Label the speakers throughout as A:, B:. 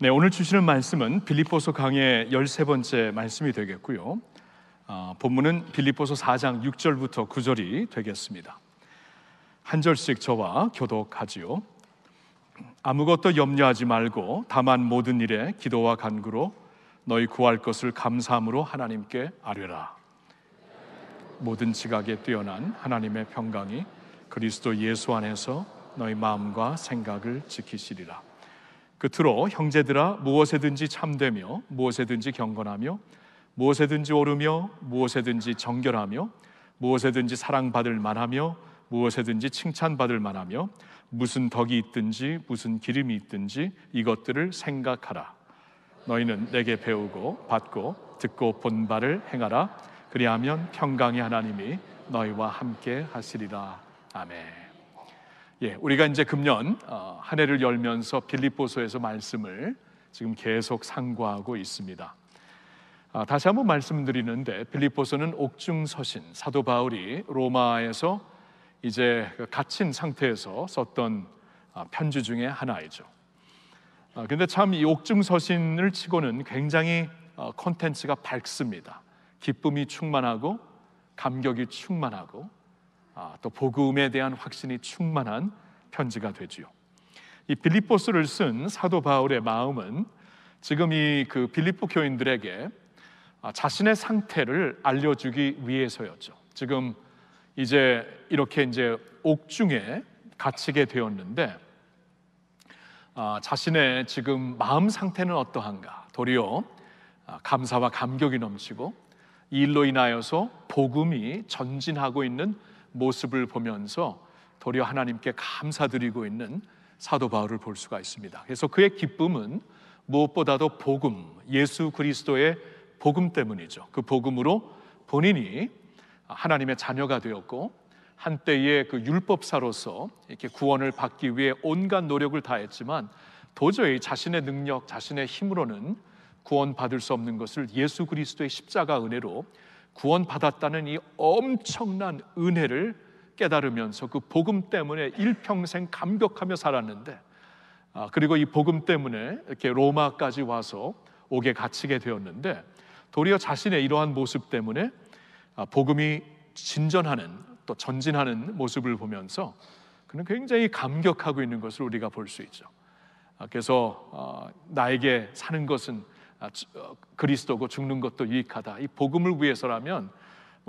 A: 네, 오늘 주시는 말씀은 빌립보서 강의 13번째 말씀이 되겠고요. 본문은 빌립보서 4장 6절부터 9절이 되겠습니다. 한 절씩 저와 교독하지요. 아무것도 염려하지 말고 다만 모든 일에 기도와 간구로 너희 구할 것을 감사함으로 하나님께 아뢰라. 모든 지각에 뛰어난 하나님의 평강이 그리스도 예수 안에서 너희 마음과 생각을 지키시리라. 끝으로 형제들아, 무엇에든지 참되며 무엇에든지 경건하며 무엇에든지 오르며 무엇에든지 정결하며 무엇에든지 사랑받을 만하며 무엇에든지 칭찬받을 만하며 무슨 덕이 있든지 무슨 기름이 있든지 이것들을 생각하라. 너희는 내게 배우고 받고 듣고 본 바를 행하라. 그리하면 평강의 하나님이 너희와 함께 하시리라. 아멘. 우리가 이제 금년 한 해를 열면서 빌립보서에서 말씀을 지금 계속 상고하고 있습니다. 다시 한번 말씀드리는데, 빌립보서는 옥중서신, 사도 바울이 로마에서 이제 갇힌 상태에서 썼던 편지 중에 하나이죠. 근데 참 이 옥중서신을 치고는 굉장히 콘텐츠가 밝습니다. 기쁨이 충만하고 감격이 충만하고 또 복음에 대한 확신이 충만한 편지가 되지요. 이 빌립보서를 쓴 사도 바울의 마음은 지금 이 빌립보 교인들에게 자신의 상태를 알려주기 위해서였죠. 지금 이제 이렇게 이제 옥중에 갇히게 되었는데 자신의 지금 마음 상태는 어떠한가? 도리어 감사와 감격이 넘치고 이 일로 인하여서 복음이 전진하고 있는 모습을 보면서 도리어 하나님께 감사드리고 있는 사도 바울을 볼 수가 있습니다. 그래서 그의 기쁨은 무엇보다도 복음, 예수 그리스도의 복음 때문이죠. 그 복음으로 본인이 하나님의 자녀가 되었고 한때의 그 율법사로서 이렇게 구원을 받기 위해 온갖 노력을 다했지만 도저히 자신의 능력, 자신의 힘으로는 구원받을 수 없는 것을 예수 그리스도의 십자가 은혜로 구원받았다는 이 엄청난 은혜를 깨달으면서 그 복음 때문에 일평생 감격하며 살았는데, 그리고 이 복음 때문에 이렇게 로마까지 와서 옥에 갇히게 되었는데, 도리어 자신의 이러한 모습 때문에 복음이 진전하는, 또 전진하는 모습을 보면서 그는 굉장히 감격하고 있는 것을 우리가 볼 수 있죠. 그래서 나에게 사는 것은 그리스도고 죽는 것도 유익하다. 이 복음을 위해서라면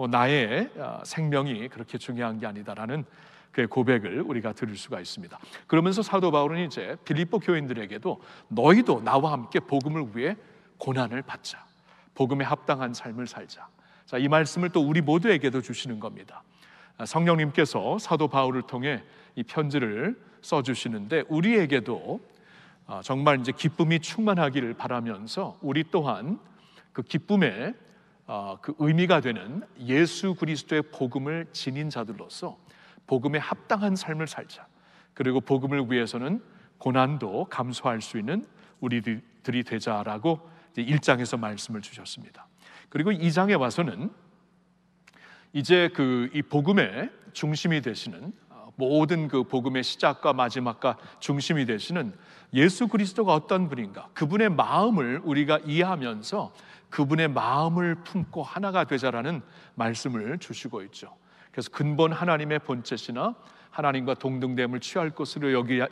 A: 나의 생명이 그렇게 중요한 게 아니다라는 그의 고백을 우리가 들을 수가 있습니다. 그러면서 사도 바울은 이제 빌립보 교인들에게도 너희도 나와 함께 복음을 위해 고난을 받자, 복음에 합당한 삶을 살자. 자, 이 말씀을 또 우리 모두에게도 주시는 겁니다. 성령님께서 사도 바울을 통해 이 편지를 써주시는데 우리에게도 정말 이제 기쁨이 충만하기를 바라면서 우리 또한 그 기쁨의 그 의미가 되는 예수 그리스도의 복음을 지닌 자들로서 복음에 합당한 삶을 살자. 그리고 복음을 위해서는 고난도 감수할 수 있는 우리들이 되자라고 1장에서 말씀을 주셨습니다. 그리고 2장에 와서는 이제 이 복음의 중심이 되시는, 모든 그 복음의 시작과 마지막과 중심이 되시는 예수 그리스도가 어떤 분인가, 그분의 마음을 우리가 이해하면서 그분의 마음을 품고 하나가 되자라는 말씀을 주시고 있죠. 그래서 근본 하나님의 본체시나 하나님과 동등됨을 취할 것으로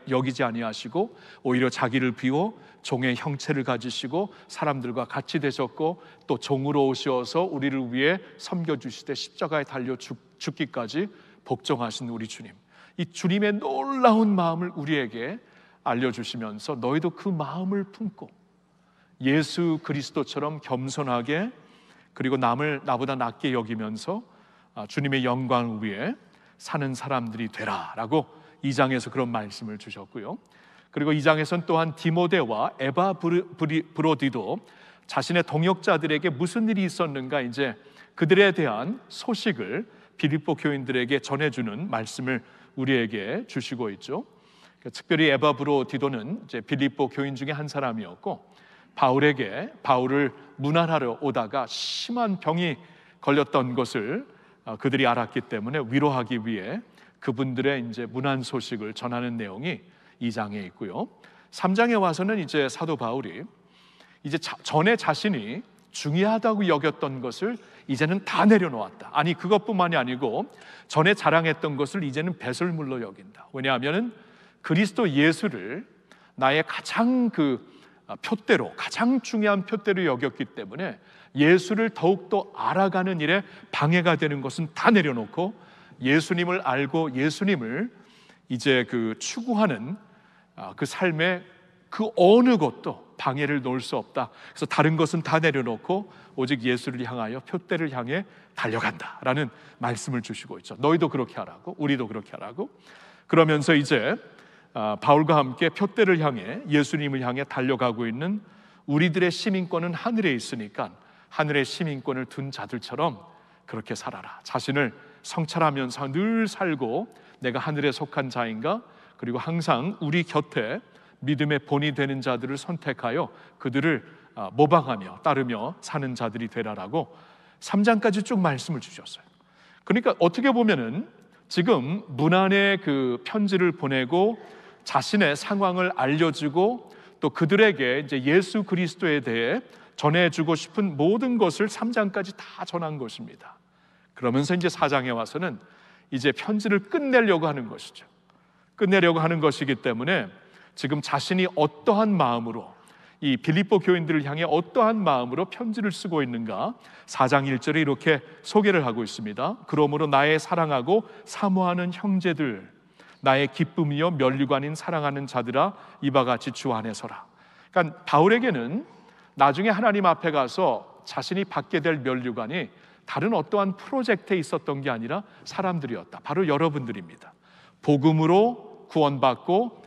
A: 여기지 아니하시고 오히려 자기를 비워 종의 형체를 가지시고 사람들과 같이 되셨고 또 종으로 오셔서 우리를 위해 섬겨주시되 십자가에 달려 죽기까지 복종하신 우리 주님, 이 주님의 놀라운 마음을 우리에게 알려주시면서 너희도 그 마음을 품고 예수 그리스도처럼 겸손하게, 그리고 남을 나보다 낮게 여기면서 주님의 영광을 위해 사는 사람들이 되라라고 2장에서 그런 말씀을 주셨고요. 그리고 2장에서는 또한 디모데와 에바브로디도 자신의 동역자들에게 무슨 일이 있었는가, 이제 그들에 대한 소식을 빌립보 교인들에게 전해주는 말씀을 우리에게 주시고 있죠. 특별히 에바브로디도는 이제 빌립보 교인 중에 한 사람이었고 바울을 문안하러 오다가 심한 병이 걸렸던 것을 그들이 알았기 때문에 위로하기 위해 그분들의 이제 문안 소식을 전하는 내용이 2장에 있고요. 3장에 와서는 이제 사도 바울이 이제 전에 자신이 중요하다고 여겼던 것을 이제는 다 내려놓았다. 아니, 그것뿐만이 아니고 전에 자랑했던 것을 이제는 배설물로 여긴다. 왜냐하면 그리스도 예수를 나의 가장 표대로, 가장 중요한 표대로 여겼기 때문에 예수를 더욱더 알아가는 일에 방해가 되는 것은 다 내려놓고 예수님을 알고 예수님을 이제 추구하는 그 삶에 그 어느 것도 방해를 놓을 수 없다. 그래서 다른 것은 다 내려놓고 오직 예수를 향하여 표대를 향해 달려간다라는 말씀을 주시고 있죠. 너희도 그렇게 하라고, 우리도 그렇게 하라고. 그러면서 이제 바울과 함께 표대를 향해 예수님을 향해 달려가고 있는 우리들의 시민권은 하늘에 있으니까 하늘의 시민권을 둔 자들처럼 그렇게 살아라. 자신을 성찰하면서 늘 살고 내가 하늘에 속한 자인가? 그리고 항상 우리 곁에 믿음의 본이 되는 자들을 선택하여 그들을 모방하며 따르며 사는 자들이 되라라고 3장까지 쭉 말씀을 주셨어요. 그러니까 어떻게 보면은 지금 문안의 편지를 보내고 자신의 상황을 알려주고 또 그들에게 이제 예수 그리스도에 대해 전해주고 싶은 모든 것을 3장까지 다 전한 것입니다. 그러면서 이제 4장에 와서는 이제 편지를 끝내려고 하는 것이죠. 끝내려고 하는 것이기 때문에 지금 자신이 어떠한 마음으로 이 빌립보 교인들을 향해 어떠한 마음으로 편지를 쓰고 있는가 4장 1절에 이렇게 소개를 하고 있습니다. 그러므로 나의 사랑하고 사모하는 형제들, 나의 기쁨이요 면류관인 사랑하는 자들아, 이와 같이 주 안에 서라. 그러니까 바울에게는 나중에 하나님 앞에 가서 자신이 받게 될 면류관이 다른 어떠한 프로젝트에 있었던 게 아니라 사람들이었다. 바로 여러분들입니다. 복음으로 구원받고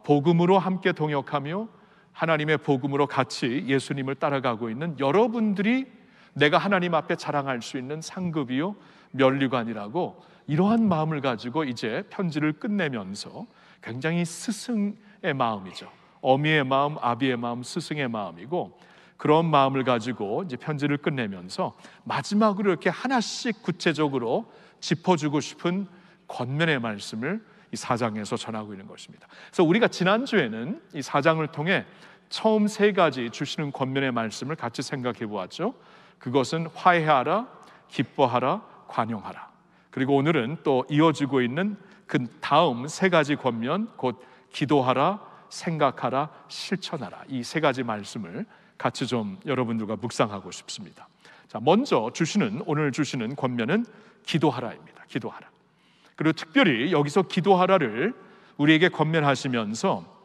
A: 복음으로 함께 동역하며 하나님의 복음으로 같이 예수님을 따라가고 있는 여러분들이 내가 하나님 앞에 자랑할 수 있는 상급이요 면류관이라고 이러한 마음을 가지고 이제 편지를 끝내면서 굉장히 스승의 마음이죠. 어미의 마음, 아비의 마음, 스승의 마음이고 그런 마음을 가지고 이제 편지를 끝내면서 마지막으로 이렇게 하나씩 구체적으로 짚어주고 싶은 권면의 말씀을 이 4장에서 전하고 있는 것입니다. 그래서 우리가 지난주에는 이 4장을 통해 처음 3가지 주시는 권면의 말씀을 같이 생각해 보았죠. 그것은 화해하라, 기뻐하라, 관용하라. 그리고 오늘은 또 이어지고 있는 그 다음 3가지 권면, 곧 기도하라, 생각하라, 실천하라. 이 3가지 말씀을 같이 좀 여러분들과 묵상하고 싶습니다. 자, 먼저 오늘 주시는 권면은 기도하라입니다. 기도하라. 그리고 특별히 여기서 기도하라를 우리에게 권면하시면서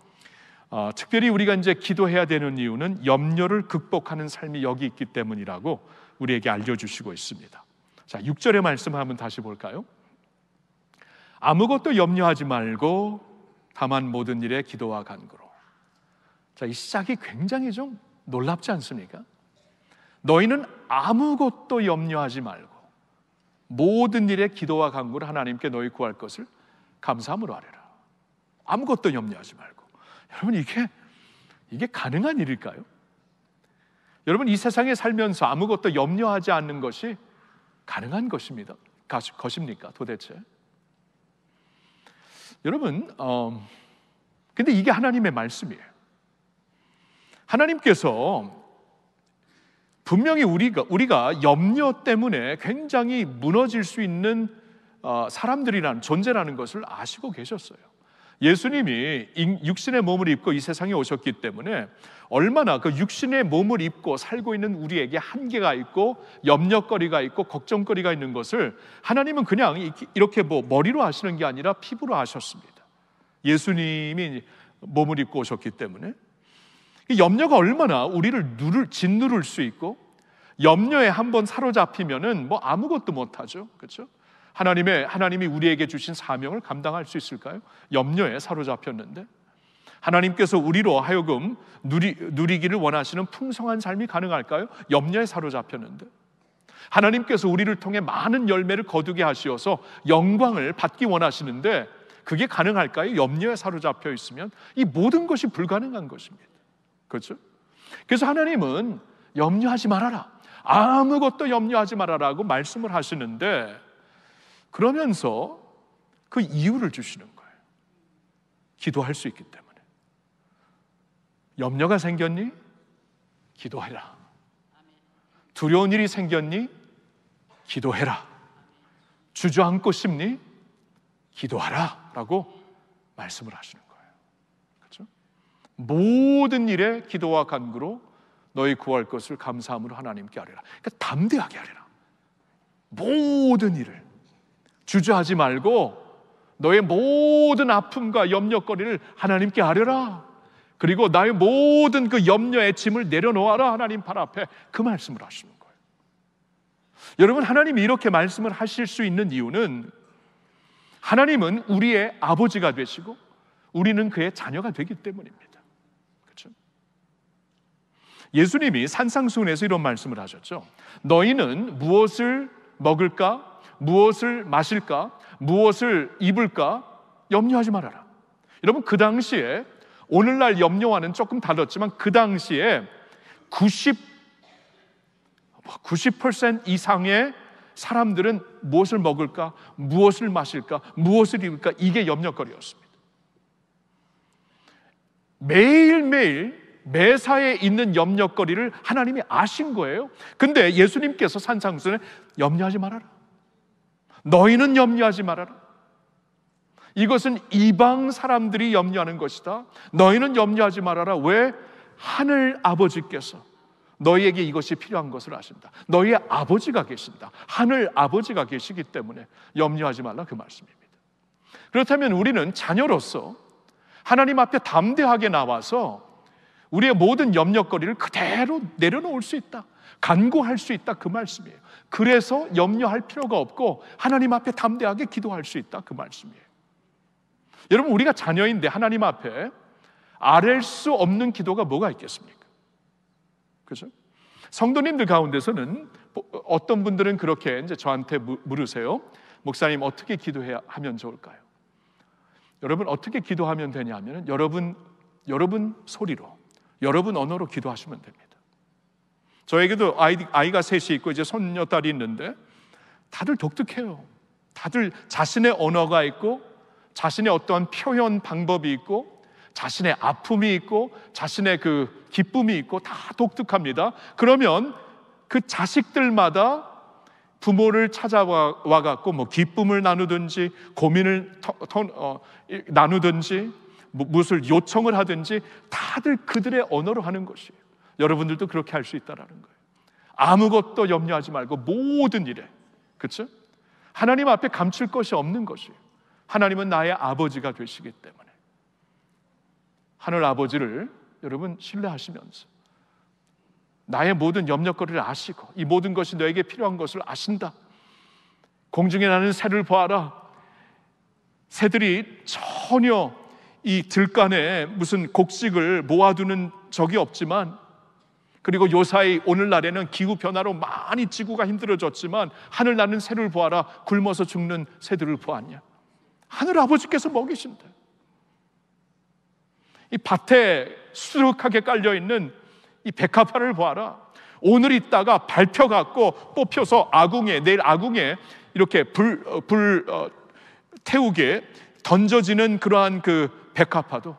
A: 특별히 우리가 이제 기도해야 되는 이유는 염려를 극복하는 삶이 여기 있기 때문이라고 우리에게 알려주시고 있습니다. 자, 6절의 말씀 한번 다시 볼까요? 아무것도 염려하지 말고 다만 모든 일에 기도와 간구로. 자, 이 시작이 굉장히 좀 놀랍지 않습니까? 너희는 아무것도 염려하지 말고 모든 일에 기도와 간구를 하나님께 너희 구할 것을 감사함으로 하리라. 아무것도 염려하지 말고. 여러분, 이게 가능한 일일까요? 여러분, 이 세상에 살면서 아무것도 염려하지 않는 것이 가능한 것입니까 도대체? 여러분, 근데 이게 하나님의 말씀이에요. 하나님께서 분명히 우리가 염려 때문에 굉장히 무너질 수 있는 사람들이라는 존재라는 것을 아시고 계셨어요. 예수님이 육신의 몸을 입고 이 세상에 오셨기 때문에 얼마나 그 육신의 몸을 입고 살고 있는 우리에게 한계가 있고 염려거리가 있고 걱정거리가 있는 것을 하나님은 그냥 이렇게 머리로 하시는 게 아니라 피부로 하셨습니다. 예수님이 몸을 입고 오셨기 때문에 염려가 얼마나 우리를 짓누를 수 있고 염려에 한번 사로잡히면은 아무것도 못하죠. 그렇죠? 하나님이 우리에게 주신 사명을 감당할 수 있을까요? 염려에 사로잡혔는데 하나님께서 우리로 하여금 누리기를 원하시는 풍성한 삶이 가능할까요? 염려에 사로잡혔는데 하나님께서 우리를 통해 많은 열매를 거두게 하시어서 영광을 받기 원하시는데 그게 가능할까요? 염려에 사로잡혀 있으면 이 모든 것이 불가능한 것입니다. 그렇죠? 그래서 하나님은 염려하지 말아라, 아무것도 염려하지 말아라고 말씀을 하시는데 그러면서 그 이유를 주시는 거예요. 기도할 수 있기 때문에. 염려가 생겼니? 기도해라. 두려운 일이 생겼니? 기도해라. 주저앉고 싶니? 기도하라 라고 말씀을 하시는 거예요. 그렇죠? 모든 일에 기도와 간구로 너희 구할 것을 감사함으로 하나님께 아뢰라. 그러니까 담대하게 아뢰라. 모든 일을 주저하지 말고 너의 모든 아픔과 염려거리를 하나님께 아뢰라. 그리고 나의 모든 그 염려의 짐을 내려놓아라. 하나님 발 앞에 그 말씀을 하시는 거예요. 여러분, 하나님이 이렇게 말씀을 하실 수 있는 이유는 하나님은 우리의 아버지가 되시고 우리는 그의 자녀가 되기 때문입니다. 그렇죠? 예수님이 산상수훈에서 이런 말씀을 하셨죠. 너희는 무엇을 먹을까? 무엇을 마실까? 무엇을 입을까? 염려하지 말아라. 여러분, 그 당시에 오늘날 염려와는 조금 다르지만 그 당시에 90% 이상의 사람들은 무엇을 먹을까? 무엇을 마실까? 무엇을 입을까? 이게 염려거리였습니다. 매일매일 매사에 있는 염려거리를 하나님이 아신 거예요. 근데 예수님께서 산상수훈에 염려하지 말아라. 너희는 염려하지 말아라. 이것은 이방 사람들이 염려하는 것이다. 너희는 염려하지 말아라. 왜? 하늘 아버지께서 너희에게 이것이 필요한 것을 아신다. 너희의 아버지가 계신다. 하늘 아버지가 계시기 때문에 염려하지 말라, 그 말씀입니다. 그렇다면 우리는 자녀로서 하나님 앞에 담대하게 나와서 우리의 모든 염려거리를 그대로 내려놓을 수 있다, 간구할 수 있다, 그 말씀이에요. 그래서 염려할 필요가 없고 하나님 앞에 담대하게 기도할 수 있다, 그 말씀이에요. 여러분, 우리가 자녀인데 하나님 앞에 아랠 수 없는 기도가 뭐가 있겠습니까? 그렇죠? 성도님들 가운데서는 어떤 분들은 그렇게 이제 저한테 물으세요. 목사님, 어떻게 기도해야 하면 좋을까요? 여러분, 어떻게 기도하면 되냐 하면 여러분 소리로, 여러분 언어로 기도하시면 됩니다. 저에게도 아이가 셋이 있고 이제 손녀딸이 있는데 다들 독특해요. 다들 자신의 언어가 있고 자신의 어떠한 표현 방법이 있고 자신의 아픔이 있고 자신의 그 기쁨이 있고 다 독특합니다. 그러면 그 자식들마다 부모를 찾아와 갖고 뭐 기쁨을 나누든지 고민을 나누든지 무엇을 요청을 하든지 다들 그들의 언어로 하는 것이에요. 여러분들도 그렇게 할 수 있다라는 거예요. 아무것도 염려하지 말고 모든 일에, 그렇죠? 하나님 앞에 감출 것이 없는 것이에요. 하나님은 나의 아버지가 되시기 때문에 하늘 아버지를 여러분 신뢰하시면서 나의 모든 염려거리를 아시고 이 모든 것이 너에게 필요한 것을 아신다. 공중에 나는 새를 보아라. 새들이 전혀 이 들간에 무슨 곡식을 모아두는 적이 없지만, 그리고 요사이 오늘날에는 기후변화로 많이 지구가 힘들어졌지만 하늘 나는 새를 보아라. 굶어서 죽는 새들을 보았냐. 하늘 아버지께서 먹이신다. 이 밭에 수룩하게 깔려있는 이 백합화를 보아라. 오늘 있다가 밟혀갖고 뽑혀서 내일 아궁에 이렇게 불 태우게 던져지는 그러한 그 백합화도,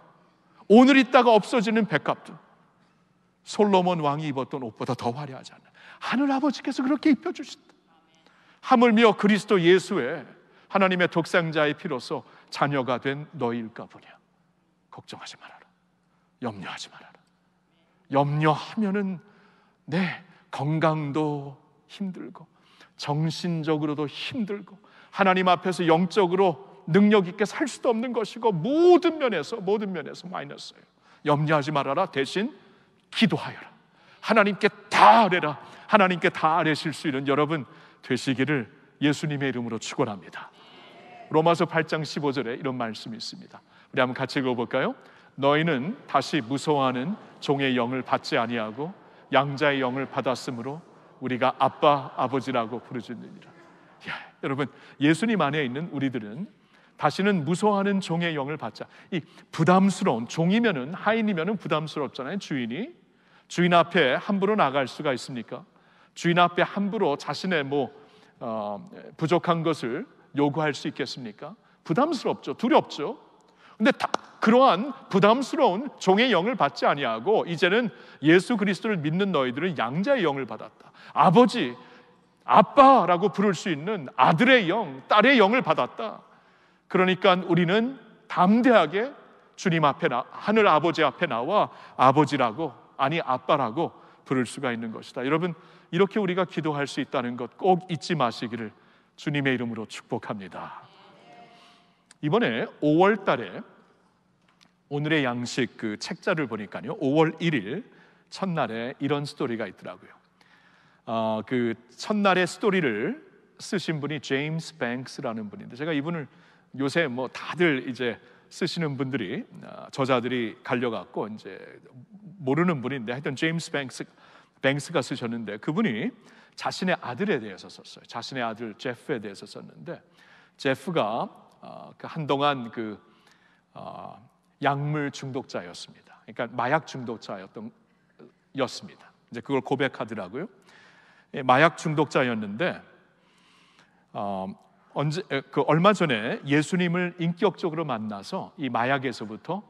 A: 오늘 있다가 없어지는 백합도 솔로몬 왕이 입었던 옷보다 더 화려하지 않나. 하늘 아버지께서 그렇게 입혀주신다. 하물며 그리스도 예수의 하나님의 독생자의 피로서 자녀가 된 너희일까 보냐. 걱정하지 말아라. 염려하지 말아라. 염려하면은 내 건강도 힘들고 정신적으로도 힘들고 하나님 앞에서 영적으로 능력 있게 살 수도 없는 것이고 모든 면에서 마이너스예요. 염려하지 말아라. 대신 기도하여라. 하나님께 다 아뢰라. 하나님께 다 아뢰실 수 있는 여러분 되시기를 예수님의 이름으로 축원합니다. 로마서 8장 15절에 이런 말씀이 있습니다. 우리 한번 같이 읽어볼까요? 너희는 다시 무서워하는 종의 영을 받지 아니하고 양자의 영을 받았으므로 우리가 아빠 아버지라고 부르짖느니라. 여러분, 예수님 안에 있는 우리들은 다시는 무서워하는 종의 영을 받자. 이 부담스러운, 종이면은 하인이면은 부담스럽잖아요. 주인 앞에 함부로 나갈 수가 있습니까? 주인 앞에 함부로 자신의 부족한 것을 요구할 수 있겠습니까? 부담스럽죠. 두렵죠. 근데 그러한 부담스러운 종의 영을 받지 아니하고 이제는 예수 그리스도를 믿는 너희들은 양자의 영을 받았다. 아버지, 아빠라고 부를 수 있는 아들의 영, 딸의 영을 받았다. 그러니까 우리는 담대하게 주님 앞에 하늘 아버지 앞에 나와 아버지라고, 아니 아빠라고 부를 수가 있는 것이다. 여러분, 이렇게 우리가 기도할 수 있다는 것 꼭 잊지 마시기를 주님의 이름으로 축복합니다. 이번에 5월 달에 오늘의 양식 그 책자를 보니까요, 5월 1일 첫날에 이런 스토리가 있더라고요. 그 첫날의 스토리를 쓰신 분이 제임스 뱅크스라는 분인데, 제가 이분을 요새 뭐 다들 이제 쓰시는 분들이, 저자들이 갈려갖고 이제 모르는 분인데, 하여튼 제임스 뱅크스가 쓰셨는데, 그분이 자신의 아들에 대해서 썼어요. 자신의 아들 제프에 대해서 썼는데, 제프가 한동안 약물 중독자였습니다. 그러니까 마약 중독자였습니다. 이제 그걸 고백하더라고요. 마약 중독자였는데 얼마 전에 예수님을 인격적으로 만나서 이 마약에서부터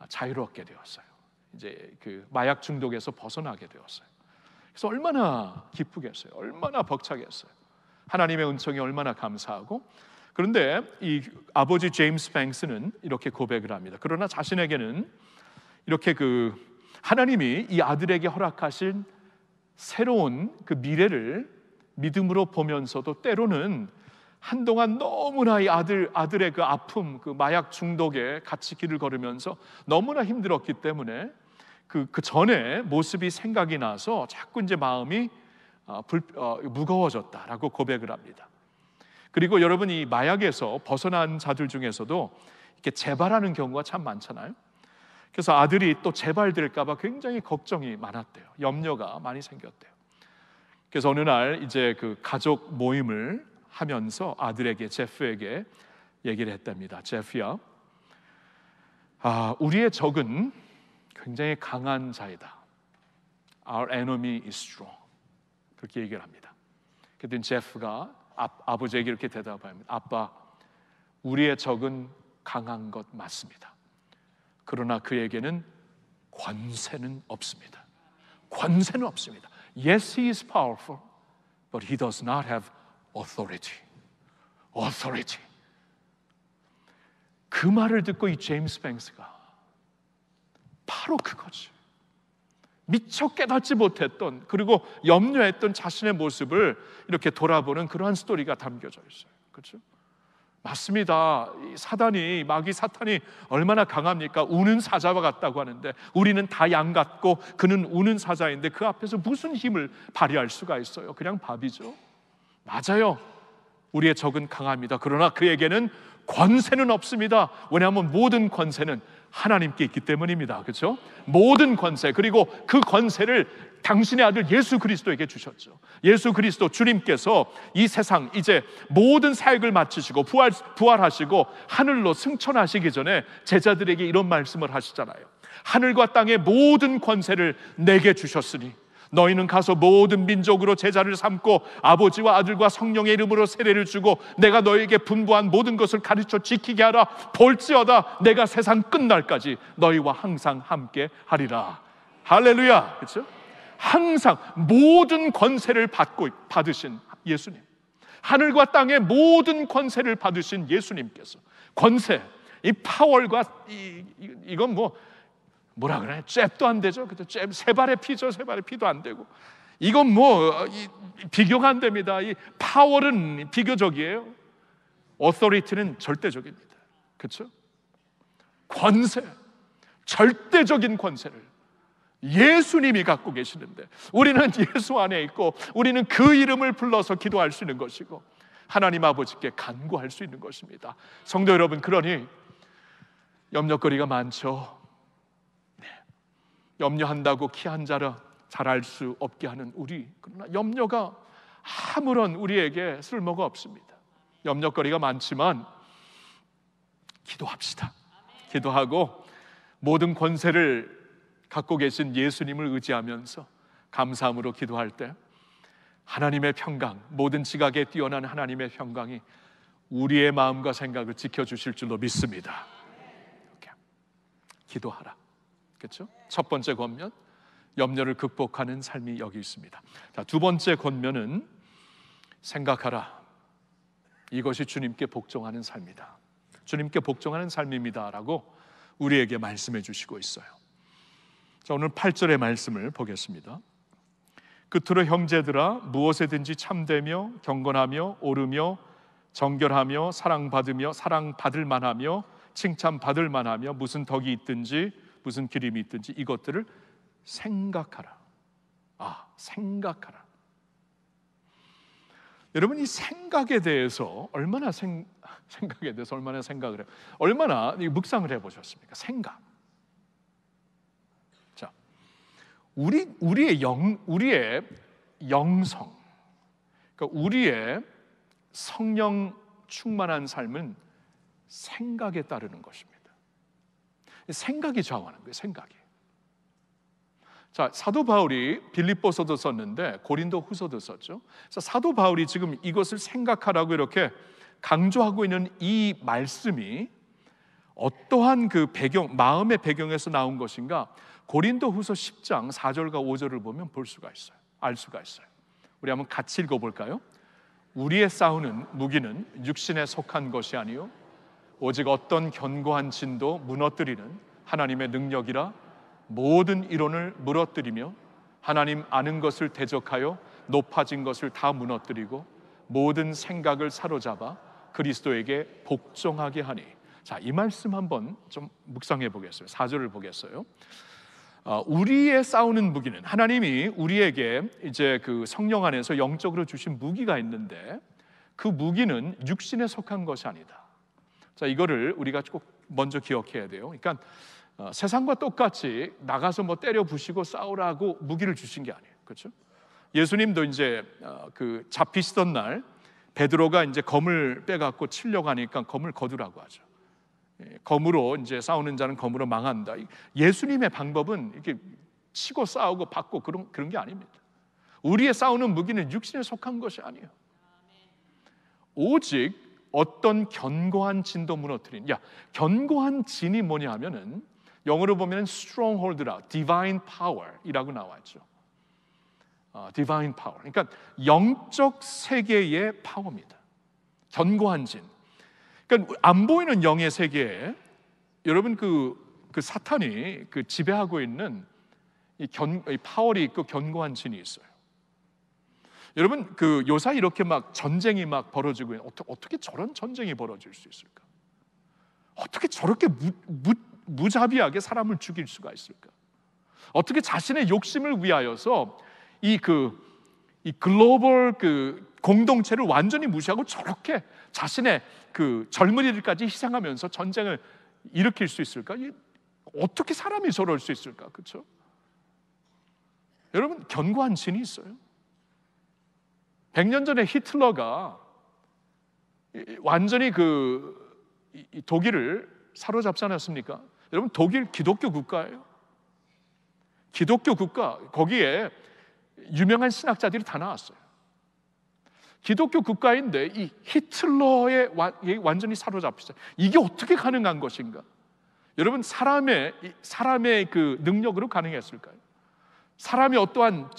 A: 자유롭게 되었어요. 이제 그 마약 중독에서 벗어나게 되었어요. 그래서 얼마나 기쁘겠어요. 얼마나 벅차겠어요. 하나님의 은총이 얼마나 감사하고. 그런데 이 아버지 제임스 뱅크스는 이렇게 고백을 합니다. 그러나 자신에게는 이렇게 하나님이 이 아들에게 허락하신 새로운 그 미래를 믿음으로 보면서도 때로는 한동안 너무나 이 아들의 그 아픔, 그 마약 중독에 같이 길을 걸으면서 너무나 힘들었기 때문에 그 전에 모습이 생각이 나서 자꾸 이제 마음이 무거워졌다라고 고백을 합니다. 그리고 여러분, 이 마약에서 벗어난 자들 중에서도 이렇게 재발하는 경우가 참 많잖아요. 그래서 아들이 또 재발될까 봐 굉장히 걱정이 많았대요. 염려가 많이 생겼대요. 그래서 어느 날 이제 그 가족 모임을 하면서 아들에게, 제프에게 얘기를 했답니다. 제프야, 우리의 적은 굉장히 강한 자이다. Our enemy is strong. 그렇게 얘기를 합니다. 그랬더니 제프가 아버지에게 이렇게 대답합니다. 아빠, 우리의 적은 강한 것 맞습니다. 그러나 그에게는 권세는 없습니다. 권세는 없습니다. Yes, he is powerful, but he does not have authority. Authority. 그 말을 듣고 이 제임스 뱅크스가 바로 그거지. 미처 깨닫지 못했던, 그리고 염려했던 자신의 모습을 이렇게 돌아보는 그러한 스토리가 담겨져 있어요. 그렇죠? 맞습니다. 마귀 사탄이 얼마나 강합니까? 우는 사자와 같다고 하는데, 우리는 다 양 같고 그는 우는 사자인데 그 앞에서 무슨 힘을 발휘할 수가 있어요? 그냥 밥이죠. 맞아요. 우리의 적은 강합니다. 그러나 그에게는 권세는 없습니다. 왜냐하면 모든 권세는 하나님께 있기 때문입니다. 그렇죠? 모든 권세, 그리고 그 권세를 당신의 아들 예수 그리스도에게 주셨죠. 예수 그리스도 주님께서 이 세상 이제 모든 사역을 마치시고 부활하시고 하늘로 승천하시기 전에 제자들에게 이런 말씀을 하시잖아요. 하늘과 땅의 모든 권세를 내게 주셨으니 너희는 가서 모든 민족으로 제자를 삼고 아버지와 아들과 성령의 이름으로 세례를 주고 내가 너희에게 분부한 모든 것을 가르쳐 지키게 하라. 볼지어다 내가 세상 끝날까지 너희와 항상 함께 하리라. 할렐루야. 그렇죠? 항상 모든 권세를 받으신 예수님, 하늘과 땅의 모든 권세를 받으신 예수님께서, 권세, 이 파월과 이건 뭐라 그러나요? 잽도 안 되죠. 잽 세 발의 피죠. 세 발의 피도 안 되고. 이건 비교가 안 됩니다. 이 파월은 비교적이에요. 어서리티는 절대적입니다. 그렇죠? 권세, 절대적인 권세를 예수님이 갖고 계시는데 우리는 예수 안에 있고 우리는 그 이름을 불러서 기도할 수 있는 것이고 하나님 아버지께 간구할 수 있는 것입니다. 성도 여러분, 그러니 염려거리가 많죠. 염려한다고 키 한 자라 잘할 수 없게 하는 우리, 그러나 염려가 아무런 우리에게 쓸모가 없습니다. 염려거리가 많지만 기도합시다. 기도하고 모든 권세를 갖고 계신 예수님을 의지하면서 감사함으로 기도할 때 하나님의 평강, 모든 지각에 뛰어난 하나님의 평강이 우리의 마음과 생각을 지켜주실 줄로 믿습니다. 기도하라. 그렇죠? 첫 번째 권면, 염려를 극복하는 삶이 여기 있습니다. 자, 두 번째 권면은 생각하라. 이것이 주님께 복종하는 삶이다. 주님께 복종하는 삶입니다라고 우리에게 말씀해 주시고 있어요. 자, 오늘 8절의 말씀을 보겠습니다. 끝으로 형제들아, 무엇에든지 참되며 경건하며 옳으며 정결하며 사랑받으며 사랑받을 만하며 칭찬받을 만하며 무슨 덕이 있든지 무슨 기림이 있든지 이것들을 생각하라. 생각하라. 여러분, 이 생각에 대해서 얼마나 생각을 해요? 얼마나 묵상을 해보셨습니까? 생각. 자, 우리의 영성, 그러니까 우리의 성령 충만한 삶은 생각에 따르는 것입니다. 생각이 좌우하는 거예요. 생각이. 자, 사도 바울이 빌립보서도 썼는데 고린도 후서도 썼죠. 자, 사도 바울이 지금 이것을 생각하라고 이렇게 강조하고 있는 이 말씀이 어떠한 그 마음의 배경에서 나온 것인가? 고린도 후서 10장 4절과 5절을 보면 알 수가 있어요. 우리 한번 같이 읽어볼까요? 우리의 싸우는 무기는 육신에 속한 것이 아니요 오직 어떤 견고한 진도 무너뜨리는 하나님의 능력이라. 모든 이론을 무너뜨리며 하나님 아는 것을 대적하여 높아진 것을 다 무너뜨리고 모든 생각을 사로잡아 그리스도에게 복종하게 하니. 자, 이 말씀 한번 좀 묵상해 보겠어요. 4절을 보겠어요. 우리의 싸우는 무기는, 하나님이 우리에게 이제 그 성령 안에서 영적으로 주신 무기가 있는데 그 무기는 육신에 속한 것이 아니다. 자, 이거를 우리가 꼭 먼저 기억해야 돼요. 그러니까 세상과 똑같이 나가서 뭐 때려 부시고 싸우라고 무기를 주신 게 아니에요. 그렇죠? 예수님도 이제 그 잡히시던 날 베드로가 이제 검을 빼갖고 치려고 하니까 검을 거두라고 하죠. 검으로 이제 싸우는 자는 검으로 망한다. 예수님의 방법은 이렇게 치고 싸우고 받고 그런 게 아닙니다. 우리의 싸우는 무기는 육신에 속한 것이 아니에요. 오직 어떤 견고한 진도 무너뜨린. 견고한 진이 뭐냐 하면은 영어로 보면 stronghold라, divine power이라고 나와있죠. divine power. 그러니까 영적 세계의 파워입니다. 견고한 진. 그러니까 안 보이는 영의 세계에 여러분 그 사탄이 그 지배하고 있는 이 파월이 있고 견고한 진이 있어요. 여러분 그 요새 이렇게 막 전쟁이 막 벌어지고 있는, 어떻게 저런 전쟁이 벌어질 수 있을까? 어떻게 저렇게 무자비하게 사람을 죽일 수가 있을까? 어떻게 자신의 욕심을 위하여서 이 글로벌 그 공동체를 완전히 무시하고 저렇게 자신의 그 젊은이들까지 희생하면서 전쟁을 일으킬 수 있을까? 어떻게 사람이 저럴 수 있을까? 그렇죠? 여러분 견고한 진이 있어요. 100년 전에 히틀러가 완전히 독일을 사로잡지 않았습니까? 여러분 독일 기독교 국가예요. 기독교 국가, 거기에 유명한 신학자들이 다 나왔어요. 기독교 국가인데 이 히틀러에 완전히 사로잡히죠. 이게 어떻게 가능한 것인가? 여러분 사람의 그 능력으로 가능했을까요? 사람이 어떠한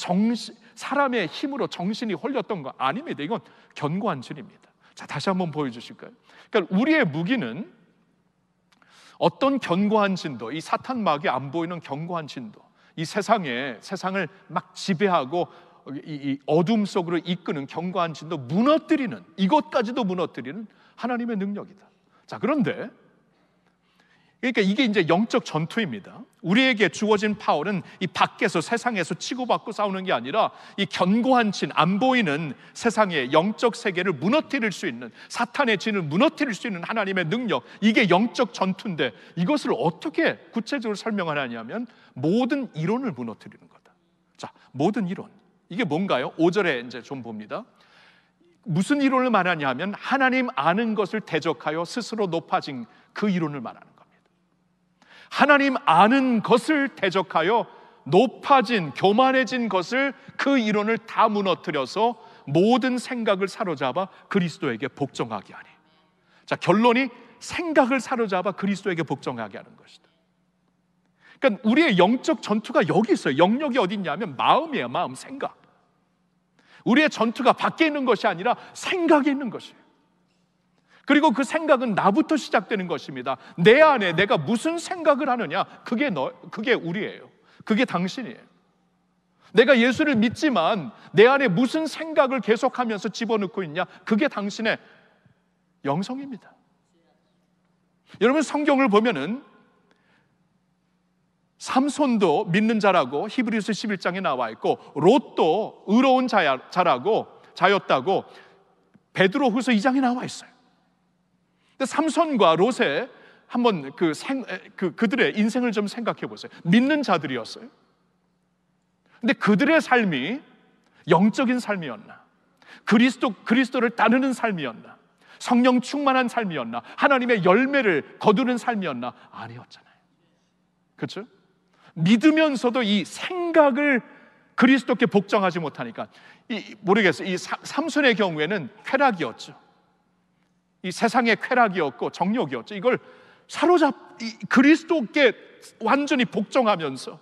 A: 사람의 힘으로 정신이 홀렸던 거 아닙니다. 이건 견고한 진입니다. 자, 다시 한번 보여주실까요? 그러니까 우리의 무기는 어떤 견고한 진도, 이 사탄 마귀 안 보이는 견고한 진도, 이 세상을 막 지배하고 이 어둠 속으로 이끄는 견고한 진도 무너뜨리는, 이것까지도 무너뜨리는 하나님의 능력이다. 자, 그런데 그러니까 이게 이제 영적 전투입니다. 우리에게 주어진 파워는 이 밖에서 세상에서 치고받고 싸우는 게 아니라 이 견고한 진, 안 보이는 세상의 영적 세계를 무너뜨릴 수 있는, 사탄의 진을 무너뜨릴 수 있는 하나님의 능력, 이게 영적 전투인데 이것을 어떻게 구체적으로 설명하냐면 모든 이론을 무너뜨리는 거다. 자, 모든 이론. 이게 뭔가요? 5절에 이제 좀 봅니다. 무슨 이론을 말하냐 하면 하나님 아는 것을 대적하여 스스로 높아진 그 이론을 말하는 겁니다. 하나님 아는 것을 대적하여 높아진, 교만해진 것을, 그 이론을 다 무너뜨려서 모든 생각을 사로잡아 그리스도에게 복종하게 하니. 자, 결론이 생각을 사로잡아 그리스도에게 복종하게 하는 것이다. 그러니까 우리의 영적 전투가 여기 있어요. 영역이 어디 있냐면 마음이에요. 마음, 생각. 우리의 전투가 밖에 있는 것이 아니라 생각에 있는 것이에요. 그리고 그 생각은 나부터 시작되는 것입니다. 내 안에 내가 무슨 생각을 하느냐, 그게 우리예요. 그게 당신이에요. 내가 예수를 믿지만 내 안에 무슨 생각을 계속하면서 집어넣고 있냐, 그게 당신의 영성입니다. 여러분, 성경을 보면은 삼손도 믿는 자라고 히브리서 11장에 나와 있고, 롯도 의로운 자였다고 베드로후서 2장에 나와 있어요. 근데 삼손과 롯의 한번 그들의 인생을 좀 생각해 보세요. 믿는 자들이었어요. 근데 그들의 삶이 영적인 삶이었나? 그리스도를 따르는 삶이었나? 성령 충만한 삶이었나? 하나님의 열매를 거두는 삶이었나? 아니었잖아요. 그렇죠? 믿으면서도 이 생각을 그리스도께 복종하지 못하니까 모르겠어요. 이 삼손의 경우에는 쾌락이었죠. 이 세상의 쾌락이었고 정욕이었죠. 이걸 그리스도께 완전히 복종하면서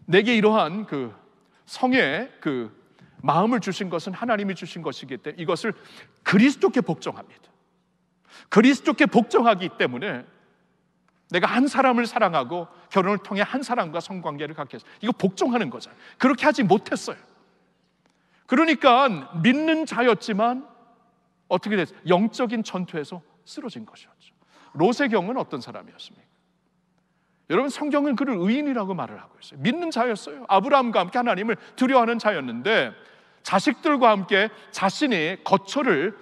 A: 내게 이러한 그 성의 그 마음을 주신 것은 하나님이 주신 것이기 때문에 이것을 그리스도께 복종합니다. 그리스도께 복종하기 때문에 내가 한 사람을 사랑하고 결혼을 통해 한 사람과 성관계를 갖게 했어요. 이거 복종하는 거잖아요. 그렇게 하지 못했어요. 그러니까 믿는 자였지만 어떻게 됐어요? 영적인 전투에서 쓰러진 것이었죠. 롯의 경우는 어떤 사람이었습니까? 여러분, 성경은 그를 의인이라고 말을 하고 있어요. 믿는 자였어요. 아브라함과 함께 하나님을 두려워하는 자였는데 자식들과 함께 자신이 거처를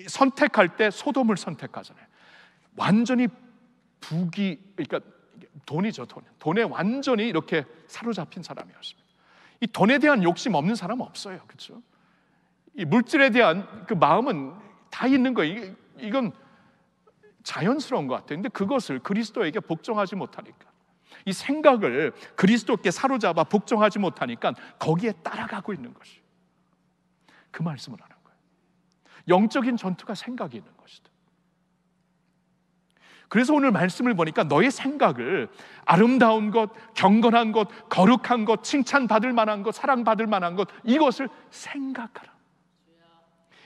A: 선택할 때 소돔을 선택하잖아요. 완전히 그러니까 돈이죠. 돈에 완전히 이렇게 사로잡힌 사람이었습니다. 이 돈에 대한 욕심 없는 사람은 없어요. 그렇죠? 이 물질에 대한 그 마음은 다 있는 거예요. 이건 자연스러운 것 같아요. 근데 그것을 그리스도에게 복종하지 못하니까, 이 생각을 그리스도께 사로잡아 복종하지 못하니까 거기에 따라가고 있는 것이에요. 그 말씀을 하는 거예요. 영적인 전투가 생각이 있는 것이다. 그래서 오늘 말씀을 보니까 너의 생각을 아름다운 것, 경건한 것, 거룩한 것, 칭찬받을 만한 것, 사랑받을 만한 것, 이것을 생각하라.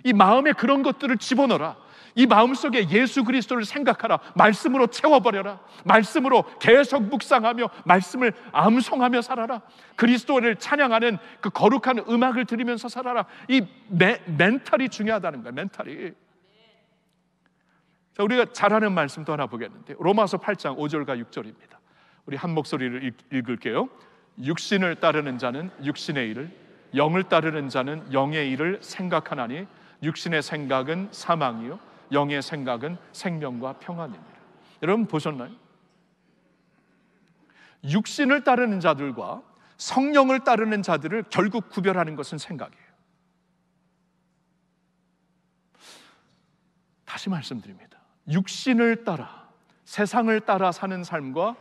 A: 이 마음에 그런 것들을 집어넣어라. 이 마음속에 예수 그리스도를 생각하라. 말씀으로 채워버려라. 말씀으로 계속 묵상하며 말씀을 암송하며 살아라. 그리스도를 찬양하는 그 거룩한 음악을 들으면서 살아라. 이 멘탈이 중요하다는 거예요. 멘탈이. 자, 우리가 잘하는 말씀도 하나 보겠는데, 로마서 8장 5절과 6절입니다. 우리 한 목소리를 읽을게요. 육신을 따르는 자는 육신의 일을, 영을 따르는 자는 영의 일을 생각하나니 육신의 생각은 사망이요 영의 생각은 생명과 평안입니다. 여러분 보셨나요? 육신을 따르는 자들과 성령을 따르는 자들을 결국 구별하는 것은 생각이에요. 다시 말씀드립니다. 육신을 따라, 세상을 따라 사는 삶과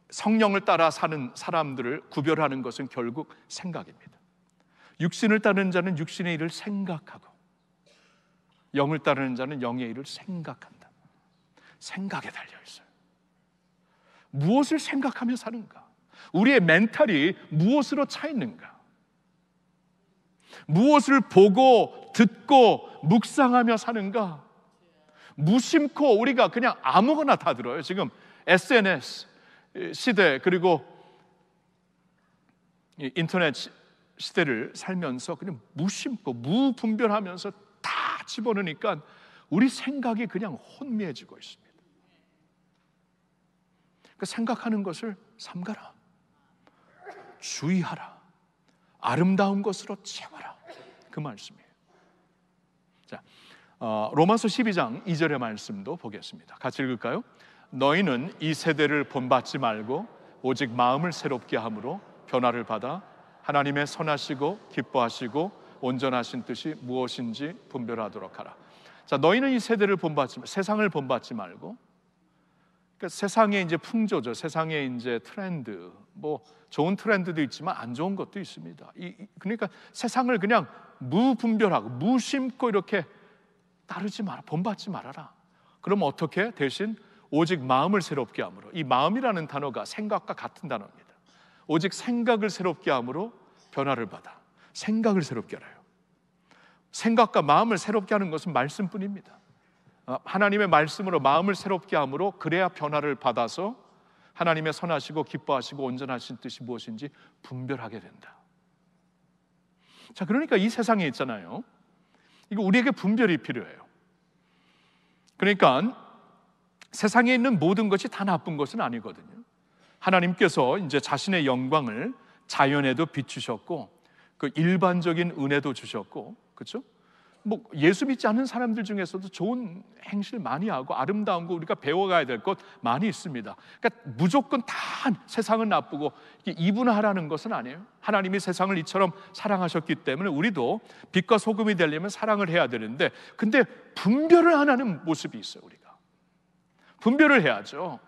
A: 성령을 따라 사는 사람들을 구별하는 것은 결국 생각입니다. 육신을 따르는 자는 육신의 일을 생각하고, 영을 따르는 자는 영의 일을 생각한다. 생각에 달려 있어요. 무엇을 생각하며 사는가? 우리의 멘탈이 무엇으로 차 있는가? 무엇을 보고 듣고 묵상하며 사는가? 무심코 우리가 그냥 아무거나 다 들어요. 지금 SNS 시대, 그리고 인터넷 시대를 살면서 그냥 무심코 무분별하면서 다 집어넣으니까 우리 생각이 그냥 혼미해지고 있습니다. 그러니까 생각하는 것을 삼가라, 주의하라, 아름다운 것으로 채워라, 그 말씀이에요. 자, 로마서 12장 2절의 말씀도 보겠습니다. 같이 읽을까요? 너희는 이 세대를 본받지 말고 오직 마음을 새롭게 함으로 변화를 받아 하나님의 선하시고 기뻐하시고 온전하신 뜻이 무엇인지 분별하도록 하라. 자, 너희는 이 세대를 본받지, 세상을 본받지 말고, 그러니까 세상의 이제 풍조죠. 세상의 이제 트렌드, 뭐 좋은 트렌드도 있지만 안 좋은 것도 있습니다. 그러니까 세상을 그냥 무분별하고 무심코 이렇게 따르지 마라, 본받지 말아라. 그럼 어떻게? 대신 오직 마음을 새롭게 함으로. 이 마음이라는 단어가 생각과 같은 단어입니다. 오직 생각을 새롭게 함으로 변화를 받아. 생각을 새롭게 하라요. 생각과 마음을 새롭게 하는 것은 말씀뿐입니다. 하나님의 말씀으로 마음을 새롭게 함으로 그래야 변화를 받아서 하나님의 선하시고 기뻐하시고 온전하신 뜻이 무엇인지 분별하게 된다. 자, 그러니까 이 세상에 있잖아요, 이거 우리에게 분별이 필요해요. 그러니까 세상에 있는 모든 것이 다 나쁜 것은 아니거든요. 하나님께서 이제 자신의 영광을 자연에도 비추셨고 그 일반적인 은혜도 주셨고, 그렇죠? 뭐 예수 믿지 않는 사람들 중에서도 좋은 행실 많이 하고 아름다운 거 우리가 배워가야 될 것 많이 있습니다. 그러니까 무조건 다 세상은 나쁘고 이분화하라는 것은 아니에요. 하나님이 세상을 이처럼 사랑하셨기 때문에 우리도 빛과 소금이 되려면 사랑을 해야 되는데, 근데 분별을 안 하는 모습이 있어요. 우리가 분별을 해야죠.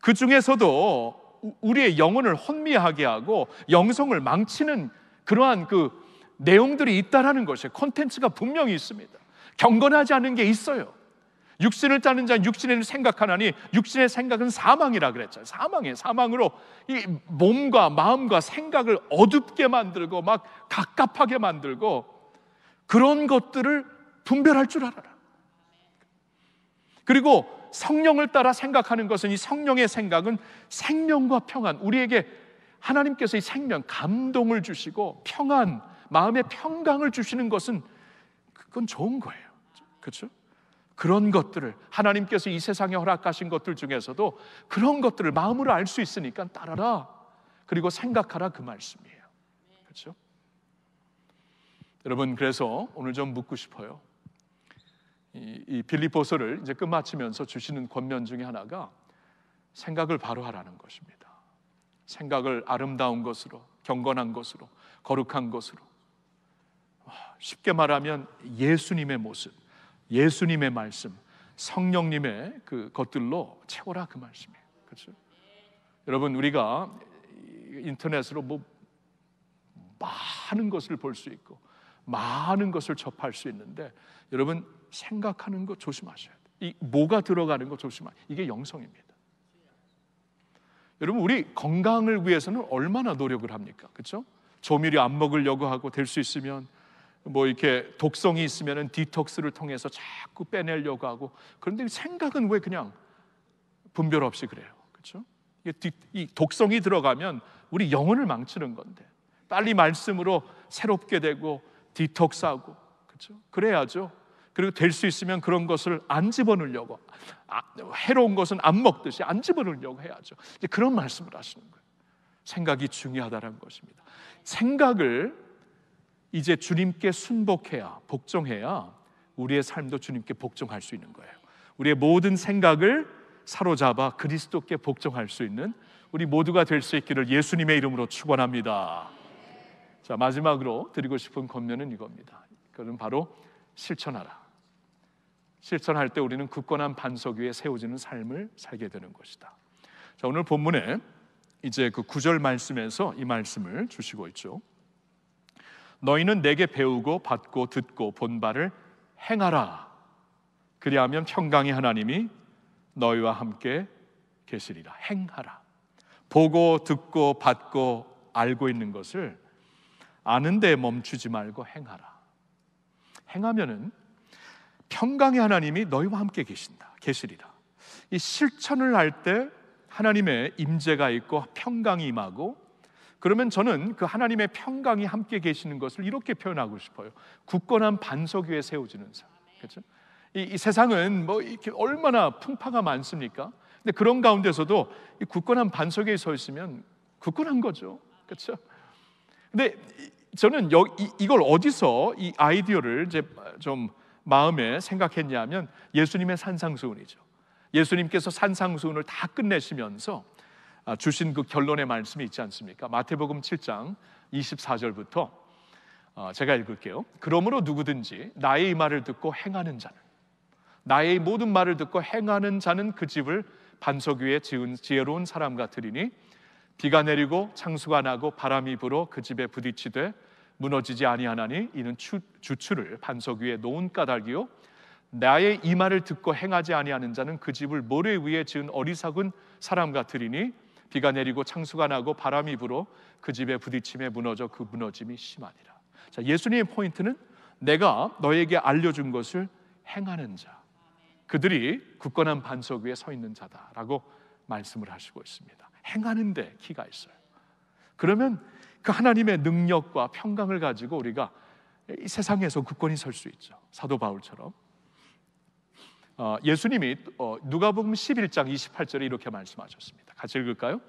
A: 그 중에서도 우리의 영혼을 혼미하게 하고 영성을 망치는 그러한 그 내용들이 있다라는 것이에요. 콘텐츠가 분명히 있습니다. 경건하지 않은 게 있어요. 육신을 짜는 자는 육신을 생각하나니 육신의 생각은 사망이라 그랬잖아요. 사망이에요. 사망으로 이 몸과 마음과 생각을 어둡게 만들고 막 갑갑하게 만들고, 그런 것들을 분별할 줄 알아라. 그리고 성령을 따라 생각하는 것은, 이 성령의 생각은 생명과 평안, 우리에게 하나님께서 이 생명, 감동을 주시고 평안, 마음의 평강을 주시는 것은 그건 좋은 거예요. 그렇죠? 그런 것들을 하나님께서 이 세상에 허락하신 것들 중에서도 그런 것들을 마음으로 알 수 있으니까 따라라, 그리고 생각하라, 그 말씀이에요. 그렇죠? 여러분, 그래서 오늘 좀 묻고 싶어요. 이 빌립보서를 이제 끝마치면서 주시는 권면 중에 하나가 생각을 바로 하라는 것입니다. 생각을 아름다운 것으로, 경건한 것으로, 거룩한 것으로, 쉽게 말하면 예수님의 모습, 예수님의 말씀, 성령님의 그 것들로 채워라, 그 말씀이에요. 그렇죠? 여러분, 우리가 인터넷으로 뭐 많은 것을 볼 수 있고 많은 것을 접할 수 있는데, 여러분 생각하는 거 조심하셔야 돼요. 이 뭐가 들어가는 거 조심하셔야 돼요. 이게 영성입니다. 여러분, 우리 건강을 위해서는 얼마나 노력을 합니까? 그렇죠? 조미료 안 먹으려고 하고, 될 수 있으면 뭐 이렇게 독성이 있으면은 디톡스를 통해서 자꾸 빼내려고 하고, 그런데 생각은 왜 그냥 분별 없이 그래요? 그렇죠? 이 독성이 들어가면 우리 영혼을 망치는 건데, 빨리 말씀으로 새롭게 되고 디톡스하고, 그렇죠? 그래야죠. 그리고 될 수 있으면 그런 것을 안 집어넣으려고, 해로운 것은 안 먹듯이 안 집어넣으려고 해야죠. 이제 그런 말씀을 하시는 거예요. 생각이 중요하다는 것입니다. 생각을 이제 주님께 순복해야, 복종해야 우리의 삶도 주님께 복종할 수 있는 거예요. 우리의 모든 생각을 사로잡아 그리스도께 복종할 수 있는 우리 모두가 될 수 있기를 예수님의 이름으로 축원합니다. 자, 마지막으로 드리고 싶은 권면은 이겁니다. 그건 바로 실천하라. 실천할 때 우리는 굳건한 반석 위에 세워지는 삶을 살게 되는 것이다. 자, 오늘 본문에 이제 그 9절 말씀에서 이 말씀을 주시고 있죠. 너희는 내게 배우고 받고 듣고 본 바를 행하라. 그리하면 평강의 하나님이 너희와 함께 계시리라. 행하라. 보고 듣고 받고 알고 있는 것을 아는 데 멈추지 말고 행하라. 행하면은 평강의 하나님이 너희와 함께 계시리라. 이 실천을 할 때 하나님의 임재가 있고 평강이 임하고, 그러면 저는 그 하나님의 평강이 함께 계시는 것을 이렇게 표현하고 싶어요. 굳건한 반석 위에 세워지는 삶. 그렇죠? 이 세상은 뭐 이렇게 얼마나 풍파가 많습니까? 근데 그런 가운데서도 이 굳건한 반석 위에 서 있으면 굳건한 거죠. 그렇죠? 근데 저는 이걸 어디서 이 아이디어를 이제 좀 마음에 생각했냐면, 예수님의 산상수훈이죠. 예수님께서 산상수훈을 다 끝내시면서 주신 그 결론의 말씀이 있지 않습니까? 마태복음 7장 24절부터 제가 읽을게요. 그러므로 누구든지 나의 이 말을 듣고 행하는 자는, 나의 모든 말을 듣고 행하는 자는 그 집을 반석 위에 지은 지혜로운 사람 같으리니 비가 내리고 창수가 나고 바람이 불어 그 집에 부딪히되 무너지지 아니하나니 이는 주추를 반석 위에 놓은 까닭이요 나의 이 말을 듣고 행하지 아니하는 자는 그 집을 모래 위에 지은 어리석은 사람 같으리니 비가 내리고 창수가 나고 바람이 불어 그 집에 부딪힘에 무너져 그 무너짐이 심하니라. 자, 예수님의 포인트는 내가 너에게 알려준 것을 행하는 자, 그들이 굳건한 반석 위에 서 있는 자다라고 말씀을 하시고 있습니다. 행하는 데 키가 있어요. 그러면 그 하나님의 능력과 평강을 가지고 우리가 이 세상에서 굳건히 설 수 있죠. 사도 바울처럼. 예수님이 누가복음 11장 28절에 이렇게 말씀하셨습니다. 같이 읽을까요?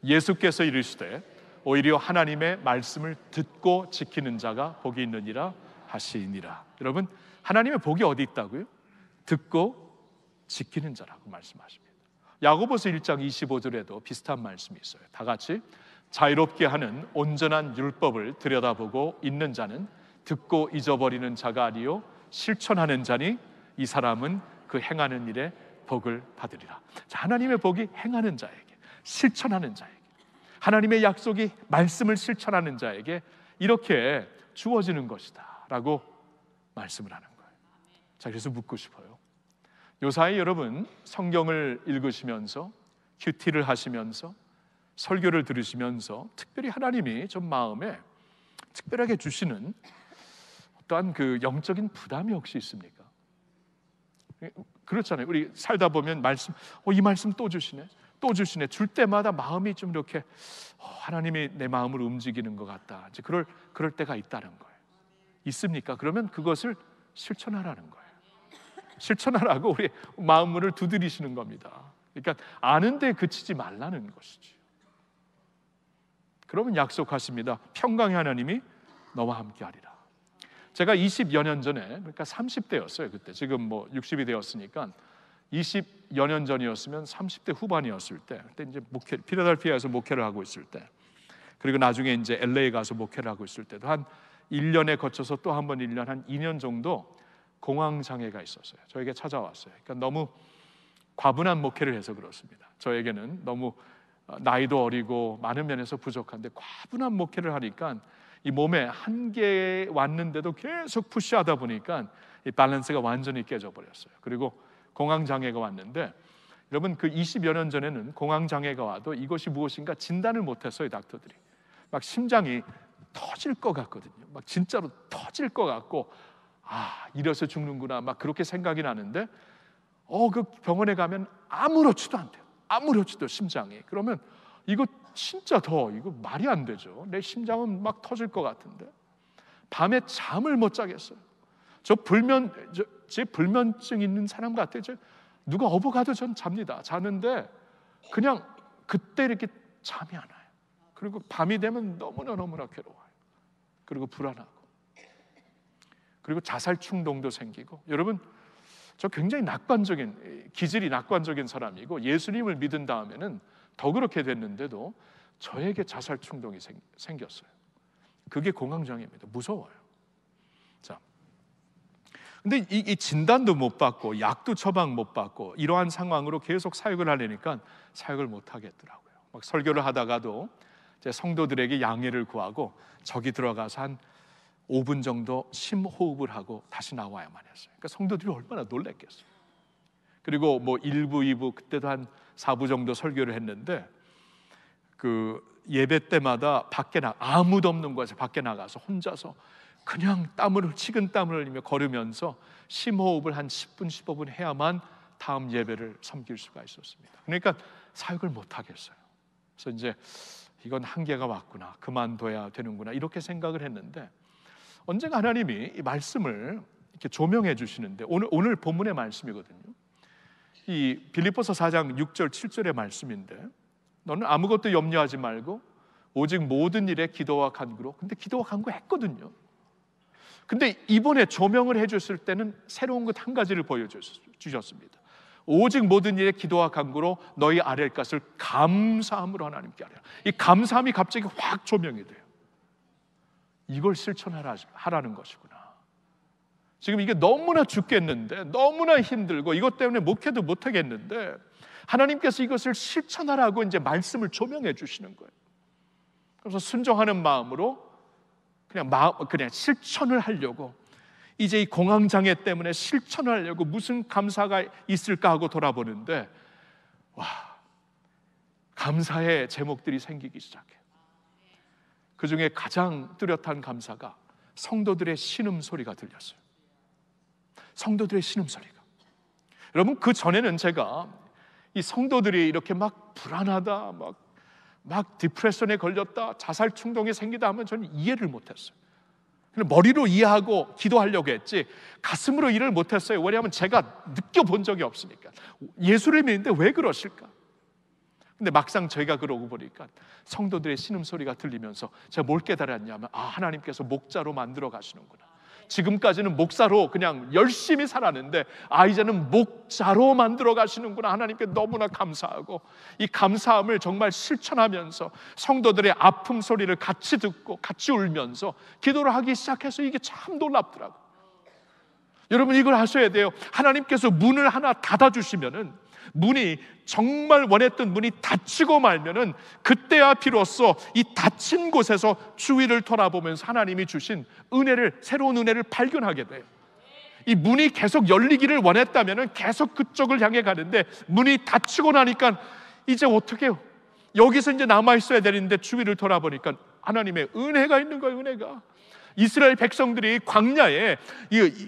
A: 예수께서 이르시되 오히려 하나님의 말씀을 듣고 지키는 자가 복이 있느니라 하시니라. 여러분, 하나님의 복이 어디 있다고요? 듣고 지키는 자라고 말씀하십니다. 야고보서 1장 25절에도 비슷한 말씀이 있어요. 다 같이 자유롭게 하는 온전한 율법을 들여다보고 있는 자는 듣고 잊어버리는 자가 아니요 실천하는 자니 이 사람은 그 행하는 일에 복을 받으리라. 자, 하나님의 복이 행하는 자에게, 실천하는 자에게, 하나님의 약속이 말씀을 실천하는 자에게 이렇게 주어지는 것이다 라고 말씀을 하는 거예요. 자, 그래서 묻고 싶어요. 요사이 여러분 성경을 읽으시면서 큐티를 하시면서 설교를 들으시면서 특별히 하나님이 좀 마음에 특별하게 주시는 어떠한 그 영적인 부담이 혹시 있습니까? 그렇잖아요. 우리 살다 보면 말씀, 이 말씀 또 주시네, 또 주시네. 줄 때마다 마음이 좀 이렇게 하나님이 내 마음을 움직이는 것 같다. 이제 그럴 때가 있다는 거예요. 있습니까? 그러면 그것을 실천하라는 거예요. 실천하라고 우리 마음문을 두드리시는 겁니다. 그러니까 아는데 그치지 말라는 것이죠. 그러면 약속하십니다. 평강의 하나님이 너와 함께하리라. 제가 20여 년 전에, 그러니까 30대였어요 그때. 지금 뭐 60이 되었으니까 20여 년 전이었으면 30대 후반이었을 때, 그때 이제 필라델피아에서 목회를 하고 있을 때, 그리고 나중에 이제 LA 가서 목회를 하고 있을 때도 한 1년에 거쳐서 또 한 번 1년, 한 2년 정도 공황 장애가 있었어요. 저에게 찾아왔어요. 그러니까 너무 과분한 목회를 해서 그렇습니다. 저에게는 너무 나이도 어리고 많은 면에서 부족한데 과분한 목회를 하니까 이 몸에 한계에 왔는데도 계속 푸시하다 보니까 이 밸런스가 완전히 깨져버렸어요. 그리고 공황장애가 왔는데, 여러분 그 20여 년 전에는 공황장애가 와도 이것이 무엇인가 진단을 못했어요. 닥터들이 막 심장이 터질 것 같거든요. 막 진짜로 터질 것 같고, 이래서 죽는구나 막 그렇게 생각이 나는데 그 병원에 가면 아무렇지도 않대요. 아무렇지도 심장이. 그러면 이거 진짜 이거 말이 안 되죠. 내 심장은 막 터질 것 같은데 밤에 잠을 못 자겠어요. 제 불면증 있는 사람 같아요. 누가 업어가도 전 잡니다. 자는데 그냥 그때 이렇게 잠이 안 와요. 그리고 밤이 되면 너무나 괴로워요. 그리고 불안하고, 그리고 자살 충동도 생기고. 여러분, 저 굉장히 기질이 낙관적인 사람이고 예수님을 믿은 다음에는 더 그렇게 됐는데도 저에게 자살 충동이 생겼어요. 그게 공황장애입니다. 무서워요. 자, 근데 이 진단도 못 받고 약도 처방 못 받고 이러한 상황으로 계속 사역을 하려니까 사역을 못 하겠더라고요. 막 설교를 하다가도 제 성도들에게 양해를 구하고 저기 들어가서 한 5분 정도 심호흡을 하고 다시 나와야만 했어요. 그러니까 성도들이 얼마나 놀랬겠어요. 그리고 뭐 1부, 2부 그때도 한 4부 정도 설교를 했는데 그 예배 때마다 아무도 없는 곳에 밖에 나가서 혼자서 그냥 식은 땀을 흘리며 걸으면서 심호흡을 한 10분, 15분 해야만 다음 예배를 섬길 수가 있었습니다. 그러니까 사역을 못 하겠어요. 그래서 이제 이건 한계가 왔구나, 그만둬야 되는구나 이렇게 생각을 했는데, 언젠가 하나님이 이 말씀을 이렇게 조명해 주시는데, 오늘 본문의 말씀이거든요. 이 빌립보서 4장 6절 7절의 말씀인데, 너는 아무것도 염려하지 말고 오직 모든 일에 기도와 간구로. 근데 기도와 간구 했거든요. 근데 이번에 조명을 해줬을 때는 새로운 것 한 가지를 보여주셨습니다. 오직 모든 일에 기도와 간구로 너희 아랠 것을 감사함으로 하나님께 아뢰라. 이 감사함이 갑자기 확 조명이 돼요. 이걸 실천하라는 것이구나. 지금 이게 너무나 죽겠는데, 너무나 힘들고 이것 때문에 목회도 못하겠는데 하나님께서 이것을 실천하라고 이제 말씀을 조명해 주시는 거예요. 그래서 순종하는 마음으로 그냥 실천을 하려고 이제 이 공황장애 때문에 실천을 하려고 무슨 감사가 있을까 하고 돌아보는데, 와, 감사의 제목들이 생기기 시작해요. 그 중에 가장 뚜렷한 감사가 성도들의 신음소리가 들렸어요. 성도들의 신음소리가. 여러분, 그 전에는 제가 이 성도들이 이렇게 막 불안하다, 막 디프레션에 걸렸다, 자살 충동이 생기다 하면 저는 이해를 못했어요. 머리로 이해하고 기도하려고 했지 가슴으로 이해를 못했어요. 왜냐하면 제가 느껴본 적이 없으니까. 예수를 믿는데 왜 그러실까? 근데 막상 저희가 그러고 보니까 성도들의 신음소리가 들리면서 제가 뭘 깨달았냐면, 하나님께서 목자로 만들어 가시는구나. 지금까지는 목사로 그냥 열심히 살았는데 이제는 목자로 만들어 가시는구나. 하나님께 너무나 감사하고, 이 감사함을 정말 실천하면서 성도들의 아픔 소리를 같이 듣고 같이 울면서 기도를 하기 시작해서 이게 참 놀랍더라고요. 여러분, 이걸 하셔야 돼요. 하나님께서 문을 하나 닫아주시면은, 문이 정말 원했던 문이 닫히고 말면은 그때야 비로소 이 닫힌 곳에서 주위를 돌아보면서 하나님이 주신 은혜를, 새로운 은혜를 발견하게 돼요. 이 문이 계속 열리기를 원했다면은 계속 그쪽을 향해 가는데, 문이 닫히고 나니까 이제 어떻게 해요? 여기서 이제 남아 있어야 되는데 주위를 돌아보니까 하나님의 은혜가 있는 거예요. 은혜가. 이스라엘 백성들이 광야에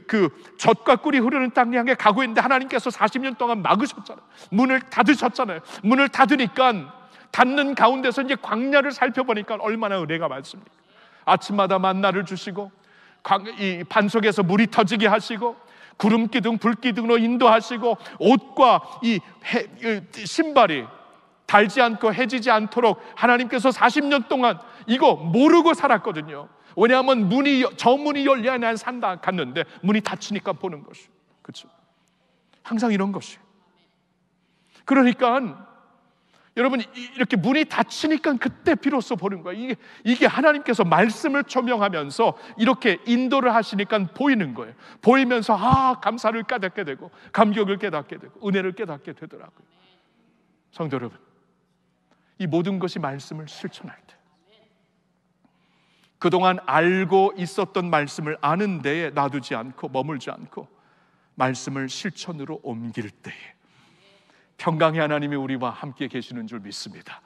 A: 그 젖과 꿀이 흐르는 땅 향해 가고 있는데 하나님께서 40년 동안 막으셨잖아요. 문을 닫으셨잖아요. 문을 닫으니까, 닫는 가운데서 이제 광야를 살펴보니까 얼마나 은혜가 많습니까? 아침마다 만나를 주시고, 이 반석에서 물이 터지게 하시고, 구름 기둥 불 기둥으로 인도하시고, 옷과 이 신발이 달지 않고 해지지 않도록 하나님께서 40년 동안 이거 모르고 살았거든요. 왜냐하면 저 문이 열려야 난 산다 갔는데 문이 닫히니까 보는 것이, 그렇죠? 항상 이런 것이. 그러니까 여러분, 이렇게 문이 닫히니까 그때 비로소 보는 거예요. 이게 하나님께서 말씀을 초명하면서 이렇게 인도를 하시니까 보이는 거예요. 보이면서 감사를 깨닫게 되고, 감격을 깨닫게 되고, 은혜를 깨닫게 되더라고요. 성도 여러분, 이 모든 것이 말씀을 실천할 때, 그동안 알고 있었던 말씀을 아는 데에 놔두지 않고 머물지 않고 말씀을 실천으로 옮길 때에 평강의 하나님이 우리와 함께 계시는 줄 믿습니다.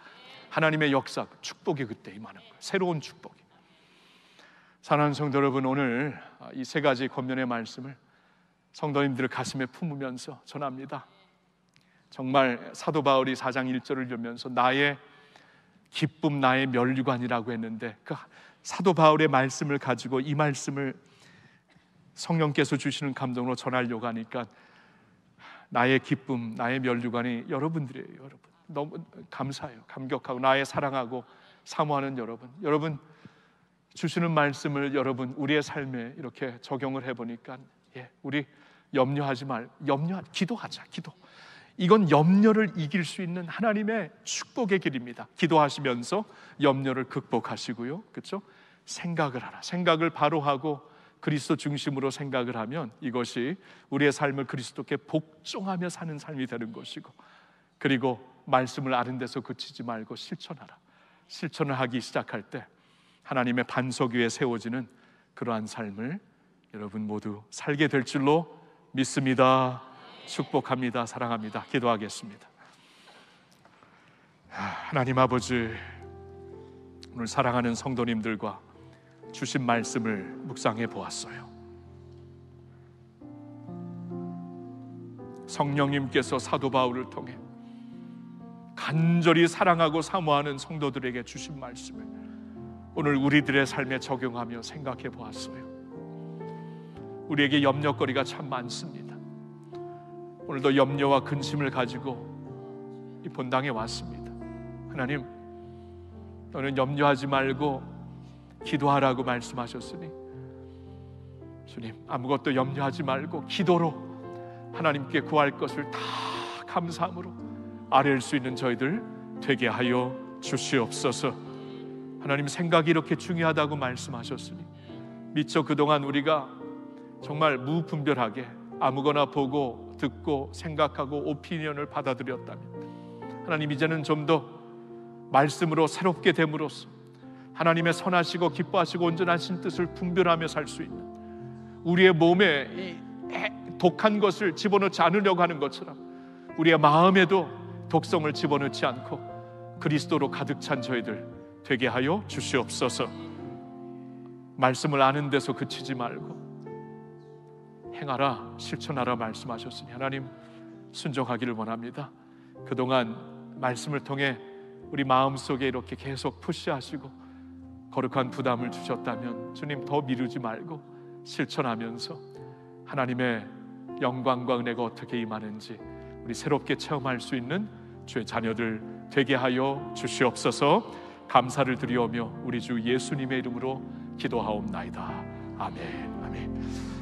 A: 하나님의 역사, 축복이 그때 임하는 거예요. 새로운 축복이. 사랑하는 성도 여러분, 오늘 이 세 가지 권면의 말씀을 성도님들 가슴에 품으면서 전합니다. 정말 사도 바울이 4장 1절을 보면서 나의 기쁨, 나의 면류관이라고 했는데, 그 사도 바울의 말씀을 가지고 이 말씀을 성령께서 주시는 감동으로 전하려고 하니까 나의 기쁨, 나의 면류관이 여러분들이에요. 여러분, 너무 감사해요. 감격하고 나의 사랑하고 사모하는 여러분 주시는 말씀을 여러분 우리의 삶에 이렇게 적용을 해보니까, 우리 염려하지 기도하자. 기도. 이건 염려를 이길 수 있는 하나님의 축복의 길입니다. 기도하시면서 염려를 극복하시고요, 그렇죠? 생각을 하라. 생각을 바로 하고 그리스도 중심으로 생각을 하면 이것이 우리의 삶을 그리스도께 복종하며 사는 삶이 되는 것이고, 그리고 말씀을 아는 데서 그치지 말고 실천하라. 실천을 하기 시작할 때 하나님의 반석 위에 세워지는 그러한 삶을 여러분 모두 살게 될 줄로 믿습니다. 축복합니다. 사랑합니다. 기도하겠습니다. 하나님 아버지, 오늘 사랑하는 성도님들과 주신 말씀을 묵상해 보았어요. 성령님께서 사도 바울을 통해 간절히 사랑하고 사모하는 성도들에게 주신 말씀을 오늘 우리들의 삶에 적용하며 생각해 보았어요. 우리에게 염려거리가 참 많습니다. 오늘도 염려와 근심을 가지고 이 본당에 왔습니다. 하나님, 너는 염려하지 말고 기도하라고 말씀하셨으니, 주님, 아무것도 염려하지 말고 기도로 하나님께 구할 것을 다 감사함으로 아뢰일 수 있는 저희들 되게 하여 주시옵소서. 하나님, 생각이 이렇게 중요하다고 말씀하셨으니 미처 그동안 우리가 정말 무분별하게 아무거나 보고 듣고 생각하고 오피니언을 받아들였다면, 하나님 이제는 좀 더 말씀으로 새롭게 됨으로써 하나님의 선하시고 기뻐하시고 온전하신 뜻을 분별하며 살 수 있는 우리의 몸에 이 독한 것을 집어넣지 않으려고 하는 것처럼 우리의 마음에도 독성을 집어넣지 않고 그리스도로 가득 찬 저희들 되게 하여 주시옵소서. 말씀을 아는 데서 그치지 말고 행하라, 실천하라 말씀하셨으니 하나님 순종하기를 원합니다. 그동안 말씀을 통해 우리 마음속에 이렇게 계속 푸시하시고 거룩한 부담을 주셨다면 주님 더 미루지 말고 실천하면서 하나님의 영광과 은혜가 어떻게 임하는지 우리 새롭게 체험할 수 있는 주의 자녀들 되게 하여 주시옵소서. 감사를 드리오며 우리 주 예수님의 이름으로 기도하옵나이다. 아멘. 아멘.